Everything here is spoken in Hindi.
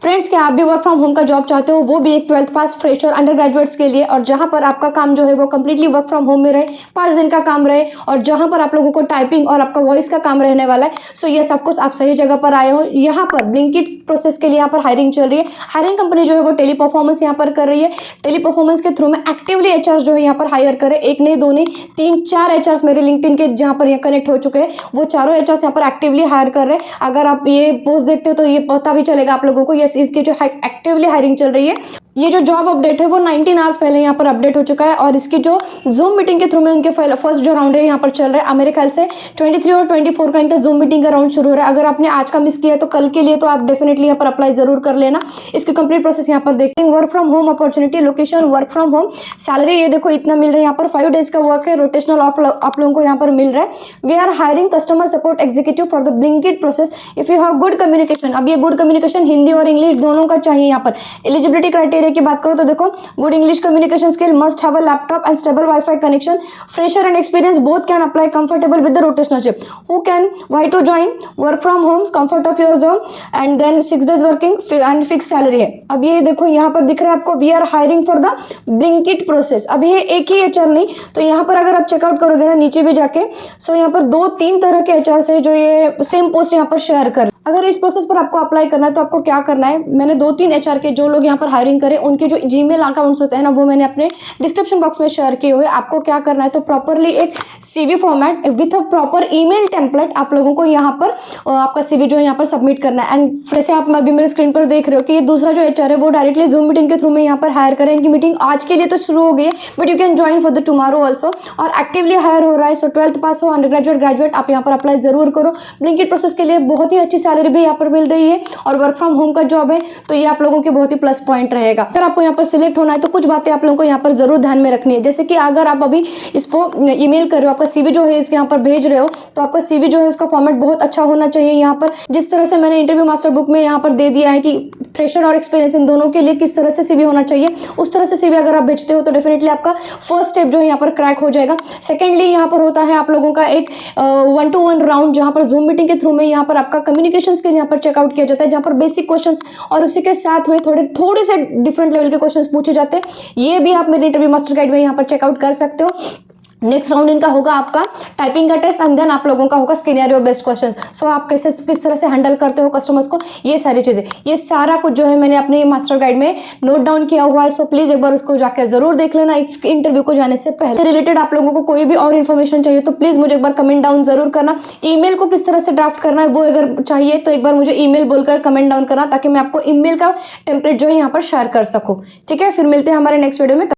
फ्रेंड्स, क्या आप भी वर्क फ्रॉम होम का जॉब चाहते हो, वो भी एक 12th पास फ्रेशर अंडर ग्रेजुएट्स के लिए, और जहां पर आपका काम जो है वो कम्प्लीटली वर्क फ्रॉम होम में रहे, 5 दिन का काम रहे, और जहां पर आप लोगों को टाइपिंग और आपका वॉइस का काम रहने वाला है। सो यस, ऑफकोर्स आप सही जगह पर आए हो। यहाँ पर ब्लिंकिट प्रोसेस के लिए यहाँ पर हायरिंग चल रही है। हायरिंग कंपनी जो है वो टेली परफॉर्मेंस यहाँ पर कर रही है। टेली परफॉर्मेंस के थ्रू में एक्टिवली एचआर जो है यहाँ पर हायर करे, एक नहीं दो नहीं 3-4 एचआर मेरे लिंक्डइन के जहाँ पर यहाँ कनेक्ट हो चुके हैं, वो चारों एचआर यहाँ पर एक्टिवली हायर कर रहे हैं। अगर आप ये पोस्ट देखते हो तो ये पता भी चलेगा आप लोगों को, यस इसके जो एक्टिवली हायरिंग चल रही है। ये जो जॉब अपडेट है वो 19 आवर्स पहले यहाँ पर अपडेट हो चुका है, और इसकी जो जूम मीटिंग के थ्रू में उनके फर्स्ट जो राउंड है यहाँ पर चल रहा है। मेरे ख्याल से 23 और 24 का इनका जूम मीटिंग का राउंड शुरू हो रहा है। अगर आपने आज का मिस किया है तो कल के लिए तो आप डेफिनेटली यहाँ पर अप्लाई जरूर कर लेना। इसकी कंप्लीट प्रोसेस यहाँ पर देखते हैं। Work from home opportunity, location work from home, salary ये देखो इतना मिल रहा है। यहाँ पर 5 डेज का वर्क है, रोटेशनल ऑफ आप लोगों को यहाँ पर मिल रहा है। We are hiring customer support executive for the Blinkit process if you have good communication. अब ये गुड कम्युनिकेशन हिंदी और इंग्लिश दोनों का चाहिए। यहाँ पर एलिजिबिलिटी क्राइटेरिया की बात करो तो देखो, good English communication skill, must have a laptop and stable Wi-Fi connection, fresher and experienced both can apply, comfortable with the rotational shift, who can, why to join, work from home, comfort of your zone, and then 6 days working and fixed salary है। अब ये देखो यहाँ पर दिख रहा है आपको, we are hiring for the Blinkit process। अब ये एक ही एचआर नहीं, तो यहाँ पर अगर आप चेकआउट करोगे ना नीचे भी जाके, सो यहाँ पर 2-3 तरह के एचआर है जो ये सेम पोस्ट यहाँ पर शेयर कर। अगर इस प्रोसेस पर आपको अप्लाई करना है तो आपको क्या करना है, मैंने 2-3 एचआर के जो लोग यहाँ पर हायरिंग करें उनके जो जीमेल अकाउंट्स होते हैं ना, वो मैंने अपने डिस्क्रिप्शन बॉक्स में शेयर किए हुए। आपको क्या करना है तो प्रॉपरली एक CV format with a proper email template आप लोगों को यहाँ पर आपका सीवी जो है यहाँ पर सबमिट करना है। एंड जैसे आप अभी मेरे स्क्रीन पर देख रहे हो कि ये दूसरा जो एचआर है वो डायरेक्टली जूम मीटिंग के थ्रू में यहाँ पर हायर करें। इनकी मीटिंग आज के लिए तो शुरू हो गई है, but you can join for the tomorrow also, और एक्टिवली हायर हो रहा है। सो 12th पास हो, अंडर ग्रेजुएट, ग्रेजुएट, आप यहाँ पर अप्लाई जरूर करो। ब्लिंकिट प्रोसेस के लिए बहुत ही अच्छी सैलरी भी यहाँ पर मिल रही है, और वर्क फ्रॉम होम का जॉब है, तो ये आप लोगों के बहुत ही प्लस पॉइंट रहेगा। अगर आपको यहाँ पर सिलेक्ट होना है तो कुछ बातें आप लोगों को यहाँ पर जरूर ध्यान में रखनी है। जैसे कि अगर आप अभी इसको ईमेल कर रहे हो, आपका सीवी जो है इसके यहाँ पर भेज रहे हो, तो आपका सीवी जो है उसका फॉर्मेट बहुत अच्छा होना चाहिए। यहाँ पर जिस तरह से मैंने इंटरव्यू मास्टर बुक में यहाँ पर दे दिया है कि फ्रेशर और एक्सपीरियंस इन दोनों के लिए किस तरह से सीवी होना चाहिए, उस तरह से सीवी अगर आप भेजते हो तो डेफिनेटली आपका फर्स्ट स्टेप जो है यहाँ पर क्रैक हो जाएगा। सेकेंडली यहाँ पर होता है आप लोगों का एक 1-to-1 राउंड, जहाँ पर जूम मीटिंग के थ्रू में यहाँ पर आपका कम्युनिकेशन स्किल यहाँ पर चेकआउट किया जाता है, जहाँ पर बेसिक क्वेश्चंस और उसी के साथ में थोड़े से डिफरेंट लेवल के क्वेश्चंस पूछे जाते हैं। ये भी आप मेरे इंटरव्यू मास्टर गाइड में यहाँ पर चेकआउट कर सकते हो। नेक्स्ट राउंड इनका होगा आपका टाइपिंग का टेस्ट, एंड देन आप लोगों का होगा सिनेरियो बेस्ड क्वेश्चंस। सो आप किस तरह से हैंडल करते हो कस्टमर्स को, ये सारी चीज़ें, ये सारा कुछ जो है मैंने अपने मास्टर गाइड में नोट डाउन किया हुआ है। सो प्लीज़ एक बार उसको जाकर जरूर देख लेना इस इंटरव्यू को जाने से पहले। रिलेटेड आप लोगों को कोई भी और इन्फॉर्मेशन चाहिए तो प्लीज़ मुझे एक बार कमेंट डाउन जरूर करना। ईमेल को किस तरह से ड्राफ्ट करना है वो अगर चाहिए तो एक बार मुझे ईमेल बोलकर कमेंट डाउन करना, ताकि मैं आपको ईमेल का टेम्पलेट जो है यहाँ पर शेयर कर सकूँ। ठीक है, फिर मिलते हैं हमारे नेक्स्ट वीडियो में।